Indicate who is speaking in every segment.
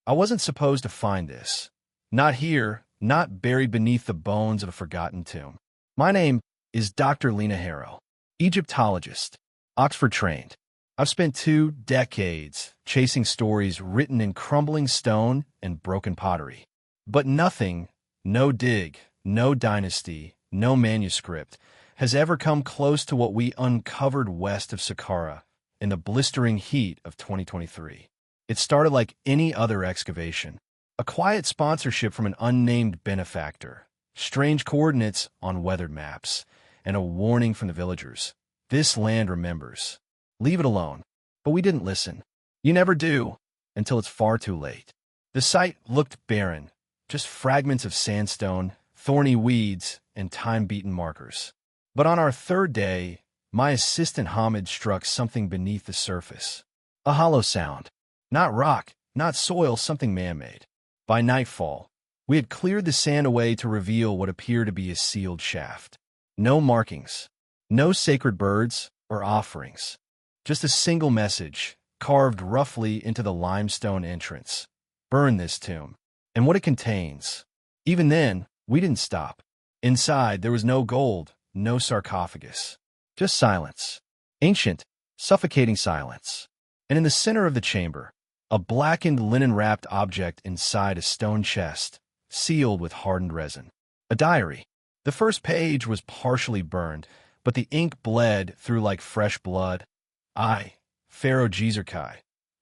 Speaker 1: I wasn't supposed to find this. Not here, not buried beneath the bones of a forgotten tomb. My name is Dr. Lena Harrow, Egyptologist, Oxford trained. I've spent 2 decades chasing stories written in crumbling stone and broken pottery. But nothing, no dig, no dynasty, no manuscript, has ever come close to what we uncovered west of Saqqara in the blistering heat of 2023. It started like any other excavation. A quiet sponsorship from an unnamed benefactor, strange coordinates on weathered maps, and a warning from the villagers. This land remembers. Leave it alone. But we didn't listen. You never do, until it's far too late. The site looked barren, just fragments of sandstone, thorny weeds, and time-beaten markers. But on our 3rd day, my assistant Hamid struck something beneath the surface. A hollow sound. Not rock, not soil, something man-made. By nightfall, we had cleared the sand away to reveal what appeared to be a sealed shaft. No markings, no sacred birds or offerings. Just a single message, carved roughly into the limestone entrance. Burn this tomb. And what it contains. Even then, we didn't stop. Inside, there was no gold, no sarcophagus. Just silence. Ancient, suffocating silence. And in the center of the chamber, a blackened linen-wrapped object inside a stone chest, sealed with hardened resin. A diary. The first page was partially burned, but the ink bled through like fresh blood. I, Pharaoh Djeser-Kai,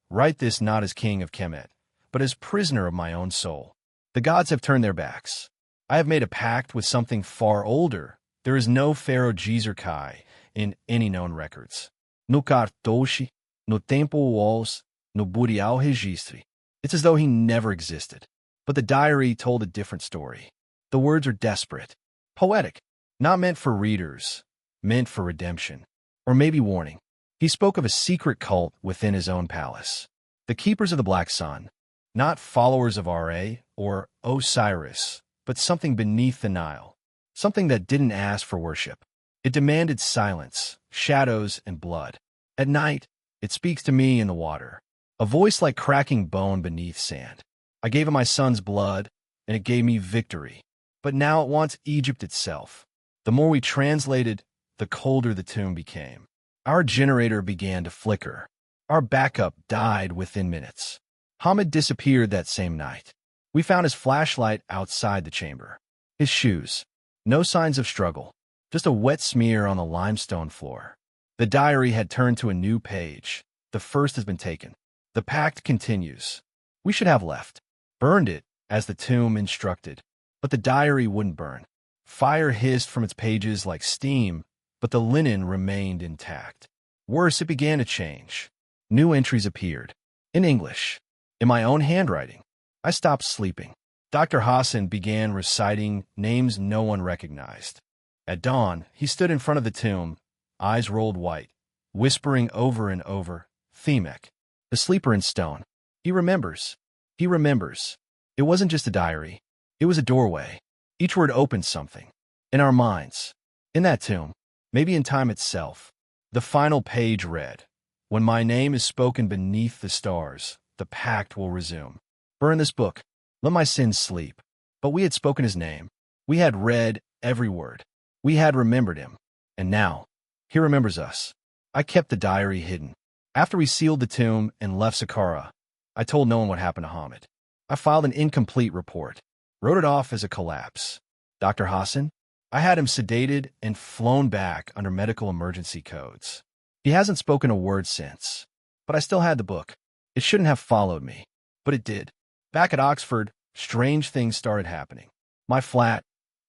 Speaker 1: write this not as king of Kemet, but as prisoner of my own soul. The gods have turned their backs. I have made a pact with something far older. There is no Pharaoh Djeser-Kai in any known records. No cartouche, no tempo walls, no burial registri. It's as though he never existed. But the diary told a different story. The words are desperate, poetic, not meant for readers, meant for redemption, or maybe warning. He spoke of a secret cult within his own palace. The Keepers of the Black Sun, not followers of Ra or Osiris, but something beneath the Nile, something that didn't ask for worship. It demanded silence, shadows, and blood. At night, it speaks to me in the water, a voice like cracking bone beneath sand. I gave it my son's blood, and it gave me victory. But now it wants Egypt itself. The more we translated, the colder the tomb became. Our generator began to flicker. Our backup died within minutes. Hamid disappeared that same night. We found his flashlight outside the chamber. His shoes. No signs of struggle. Just a wet smear on the limestone floor. The diary had turned to a new page. The first has been taken. The pact continues. We should have left. Burned it, as the tomb instructed. But the diary wouldn't burn. Fire hissed from its pages like steam, but the linen remained intact. Worse, it began to change. New entries appeared. In English. In my own handwriting. I stopped sleeping. Dr. Hassan began reciting names no one recognized. At dawn, he stood in front of the tomb, eyes rolled white, whispering over and over, Themek, the sleeper in stone. He remembers. He remembers. It wasn't just a diary. It was a doorway. Each word opened something. In our minds. In that tomb. Maybe in time itself. The final page read, When my name is spoken beneath the stars, the pact will resume. Burn this book. Let my sins sleep. But we had spoken his name. We had read every word. We had remembered him. And now, he remembers us. I kept the diary hidden. After we sealed the tomb and left Saqqara, I told no one what happened to Hamid. I filed an incomplete report. Wrote it off as a collapse. Dr. Hassan? I had him sedated and flown back under medical emergency codes. He hasn't spoken a word since. But I still had the book. It shouldn't have followed me. But it did. Back at Oxford, strange things started happening. My flat,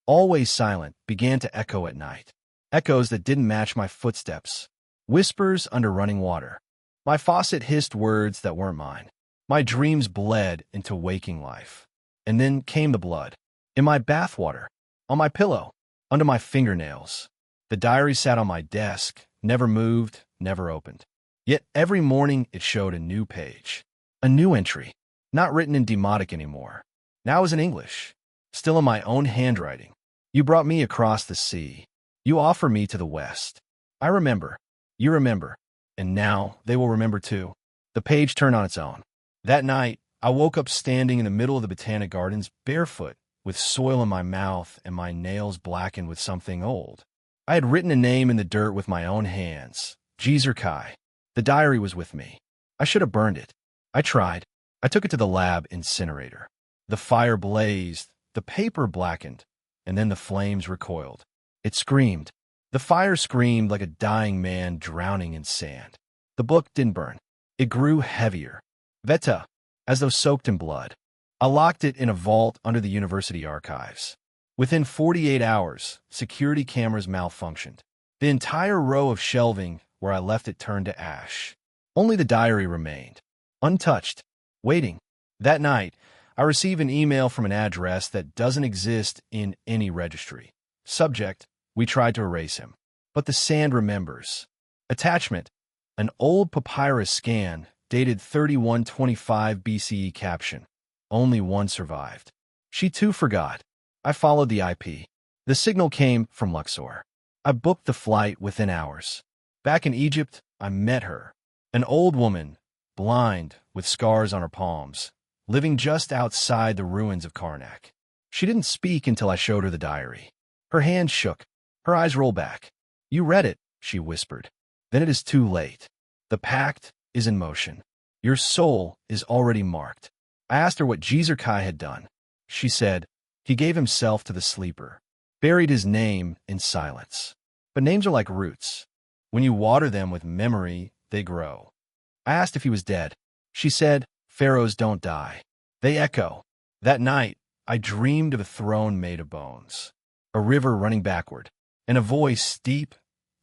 Speaker 1: always silent, began to echo at night. Echoes that didn't match my footsteps. Whispers under running water. My faucet hissed words that weren't mine. My dreams bled into waking life. And then came the blood. In my bathwater. On my pillow. Under my fingernails. The diary sat on my desk, never moved, never opened. Yet every morning it showed a new page. A new entry. Not written in Demotic anymore. Now it was in English. Still in my own handwriting. You brought me across the sea. You offer me to the west. I remember. You remember. And now they will remember too. The page turned on its own. That night, I woke up standing in the middle of the Botanic Gardens, barefoot, with soil in my mouth and my nails blackened with something old. I had written a name in the dirt with my own hands. Djeser-Kai. The diary was with me. I should have burned it. I tried. I took it to the lab incinerator. The fire blazed, the paper blackened, and then the flames recoiled. It screamed. The fire screamed like a dying man drowning in sand. The book didn't burn. It grew heavier. Veta, as though soaked in blood. I locked it in a vault under the university archives. Within 48 hours, security cameras malfunctioned. The entire row of shelving where I left it turned to ash. Only the diary remained, untouched, waiting. That night, I received an email from an address that doesn't exist in any registry. Subject, we tried to erase him, but the sand remembers. Attachment, an old papyrus scan dated 3125 BCE. Caption, only one survived. She too forgot. I followed the IP. The signal came from Luxor. I booked the flight within hours. Back in Egypt, I met her. An old woman, blind, with scars on her palms, living just outside the ruins of Karnak. She didn't speak until I showed her the diary. Her hands shook. Her eyes rolled back. You read it, she whispered. Then it is too late. The pact is in motion. Your soul is already marked. I asked her what Djeser-Kai had done. She said, he gave himself to the sleeper, buried his name in silence. But names are like roots. When you water them with memory, they grow. I asked if he was dead. She said, pharaohs don't die. They echo. That night, I dreamed of a throne made of bones, a river running backward, and a voice deep,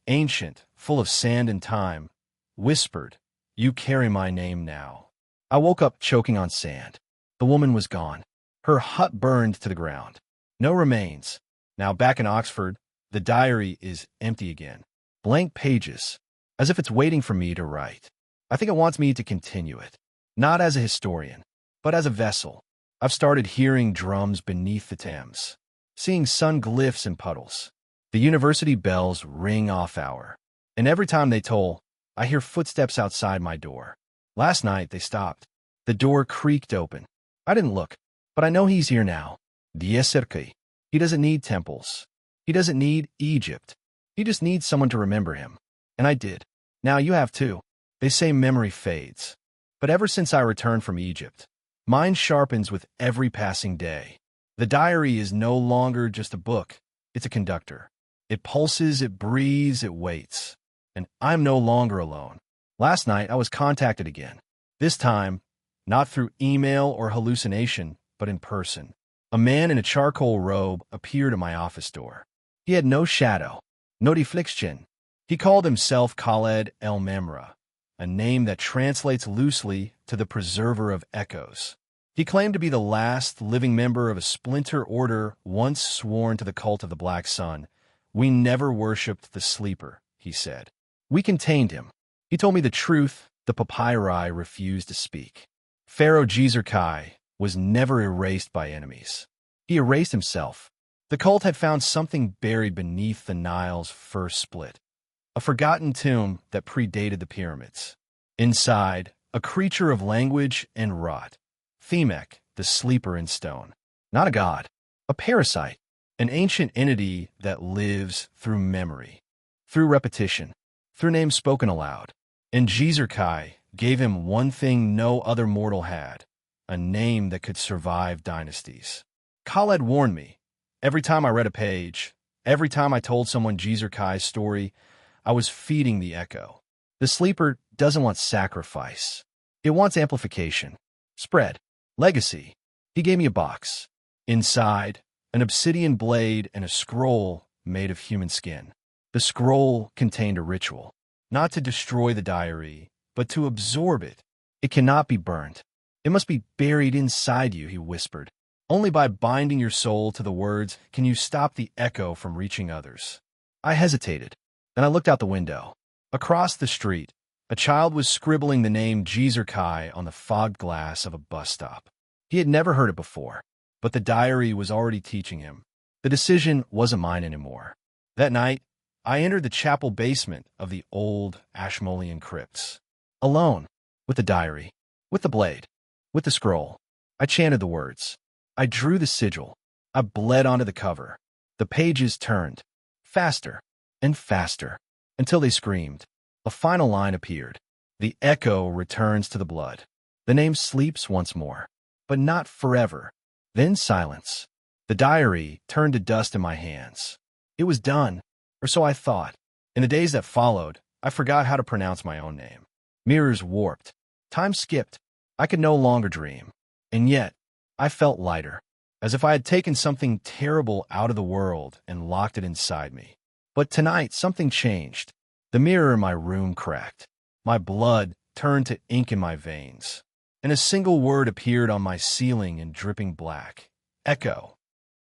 Speaker 1: ancient, full of sand and time, whispered, you carry my name now. I woke up choking on sand. The woman was gone. Her hut burned to the ground. No remains. Now back in Oxford, the diary is empty again. Blank pages, as if it's waiting for me to write. I think it wants me to continue it, not as a historian, but as a vessel. I've started hearing drums beneath the Thames, seeing sun glyphs and puddles. The university bells ring off hour, and every time they toll, I hear footsteps outside my door. Last night, they stopped. The door creaked open. I didn't look, but I know he's here now. Djeser-Kai. He doesn't need temples. He doesn't need Egypt. He just needs someone to remember him. And I did. Now you have too. They say memory fades. But ever since I returned from Egypt, mine sharpens with every passing day. The diary is no longer just a book. It's a conductor. It pulses, it breathes, it waits. And I'm no longer alone. Last night, I was contacted again. This time, not through email or hallucination, but in person. A man in a charcoal robe appeared at my office door. He had no shadow, no deflection. He called himself Khaled El-Memra, a name that translates loosely to the preserver of echoes. He claimed to be the last living member of a splinter order once sworn to the cult of the Black Sun. We never worshipped the sleeper, he said. We contained him. He told me the truth the papyri refused to speak. Pharaoh Djeser-Kai was never erased by enemies. He erased himself. The cult had found something buried beneath the Nile's first split, a forgotten tomb that predated the pyramids. Inside, a creature of language and rot, Themek, the sleeper in stone. Not a god, a parasite, an ancient entity that lives through memory, through repetition, through names spoken aloud. And Djeser-Kai gave him one thing no other mortal had, a name that could survive dynasties. Khaled warned me. Every time I read a page, every time I told someone Djeser-Kai's story, I was feeding the echo. The sleeper doesn't want sacrifice. It wants amplification, spread, legacy. He gave me a box. Inside, an obsidian blade and a scroll made of human skin. The scroll contained a ritual, not to destroy the diary, but to absorb it. It cannot be burnt. It must be buried inside you, he whispered. Only by binding your soul to the words can you stop the echo from reaching others. I hesitated. Then I looked out the window. Across the street, a child was scribbling the name Djeser-Kai on the fogged glass of a bus stop. He had never heard it before, but the diary was already teaching him. The decision wasn't mine anymore. That night, I entered the chapel basement of the old Ashmolean crypts. Alone, with the diary, with the blade. With the scroll, I chanted the words. I drew the sigil. I bled onto the cover. The pages turned, faster and faster, until they screamed. A final line appeared. The echo returns to the blood. The name sleeps once more, but not forever. Then silence. The diary turned to dust in my hands. It was done, or so I thought. In the days that followed, I forgot how to pronounce my own name. Mirrors warped. Time skipped. I could no longer dream. And yet, I felt lighter, as if I had taken something terrible out of the world and locked it inside me. But tonight, something changed. The mirror in my room cracked. My blood turned to ink in my veins. And a single word appeared on my ceiling in dripping black. Echo.